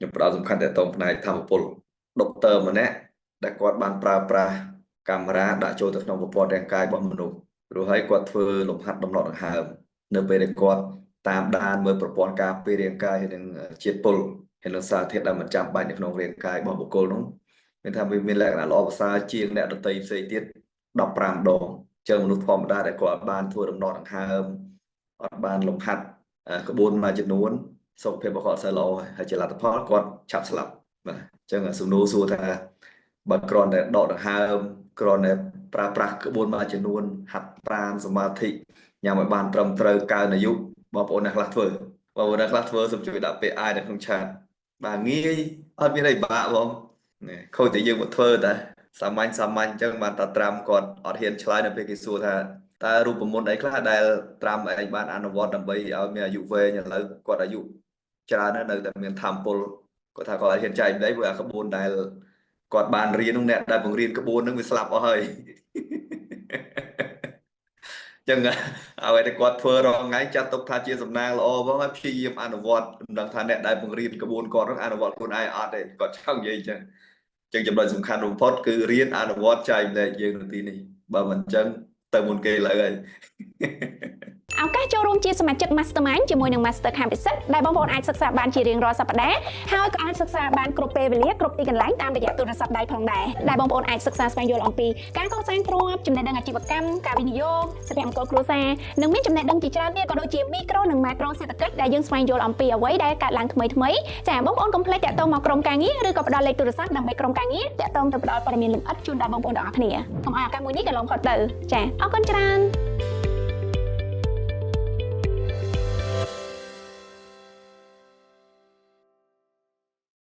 ខ្ញុំផ្ដោតសំខាន់តែតងផ្នែកធម្មពលដុកទ័រម្នាក់ដែលគាត់បានប្រើប្រាស់កាមេរ៉ាដាក់ចូលទៅក្នុងប្រព័ន្ធរាងកាយរបស់មនុស្សព្រោះហើយគាត់ធ្វើលំហាត់ដំណក់ដង្ហើមនៅពេលដែលគាត់តាមដានមើលប្រព័ន្ធការពាររាងកាយហើយនឹងជាតិពុលហើយនឹងសារធាតុដែលមិនចាំបាច់នៅក្នុងរាងកាយរបស់បុគ្គលនោះមានថាវាមានលក្ខណៈល្អប្រសើរជាងអ្នកដទៃផ្សេងទៀត15 ដងចឹងមនុស្សធម្មតាដែលគាត់បានធ្វើដំណក់ដង្ហើមអត់បានលំហាត់ក្បួនមួយចំនួនសុខភាពរបស់គាត់អត់សូវល្អហើយជាលទ្ធផលគាត់ឆាប់ស្លាប់បាទអញ្ចឹងសំណួរសួរថាបើគ្រាន់តែដកដង្ហើមគ្រាន់តែប្រើប្រាស់ក្បួនមួយចំនួនហាត់ប្រាណសមាធិញ៉ាំឲ្យបានត្រឹមត្រូវកើនអាយុបងប្អូនអ្នកខ្លះធ្វើបងប្អូនអ្នកខ្លះធ្វើសូមជួយដាក់ពាក្យ I នៅក្នុងឆាតបាទងាយអត់មានអីបាក់បងខូចតែយើងមកធ្វើតែសាមញ្ញអញ្ចឹងបានតាត្រាំគាត់អត់ហ៊ានឆ្លើយនៅពេលគេសួរថាតើរូបមន្តអីខ្លះដែលត្រាំឯងបានអនុវត្តដើម្បីឲ្យមានអាយុវែងឥឡូវគាត់អាយុច្រើននៅតែមានធម៌ពលគាត់ថាគាត់អត់ហ៊ានចែកម្លេះព្រោះអាក្បួនដែលគាត់បានរៀននោះអ្នកដែលបង្រៀនក្បួនហ្នឹងវាស្លាប់អស់ហើយចឹងអ្វីដែលគាត់ធ្វើរាល់ថ្ងៃចាត់ទុកថាជាសំណាងល្អផងហើយព្យាយាមអនុវត្តមិនដឹងថាអ្នកដែលបង្រៀនក្បួនគាត់នោះអនុវត្តខ្លួនឯងអត់ទេគាត់ចង់និយាយចឹងចំណុចសំខាន់បំផុតគឺរៀនអនុវត្តចែកម្លែកយើងនៅទីនេះបើមិនចឹងទៅមុនគេឡើយហើយឱកាសចូលរួមជាសមាជិក Mastermind ជាមួយនឹង Master ខាងពិសិដ្ឋដែលបងប្អូនអាចសិក្សាបានជារៀងរាល់សប្តាហ៍ហើយក៏អាចសិក្សាបានគ្រប់ពេលវេលាគ្រប់ទីកន្លែងតាមរយៈទូរស័ព្ទដៃផងដែរដែលបងប្អូនអាចសិក្សាស្វែងយល់អំពីការកសាងទ្រព្យចំណេះដឹងអាជីវកម្មការវិនិយោគសកម្មភាពគ្រួសារនិងមានចំណេះដឹងជាច្រើនទៀតក៏ដូចជាមីក្រូនិងម៉ាក្រូសេដ្ឋកិច្ចដែលយើងស្វែងយល់អំពីអ្វីដែលកើតឡើងថ្មីចាបងប្អូនកុំភ្លេចតាក់ទងមកក្រុមការងារឬក៏ផ្ដល់លេខទូរស័ព្ទដើម្បីក្រុមការងារតាក់ទងទៅផ្ដល់ព័ត៌មានលម្អិតជូនដល់បងប្អូនទាំងអស់គ្នាកុំឲ្យឱកាសមួយនេះកន្លងផុតទៅចាអរគុណច្រើន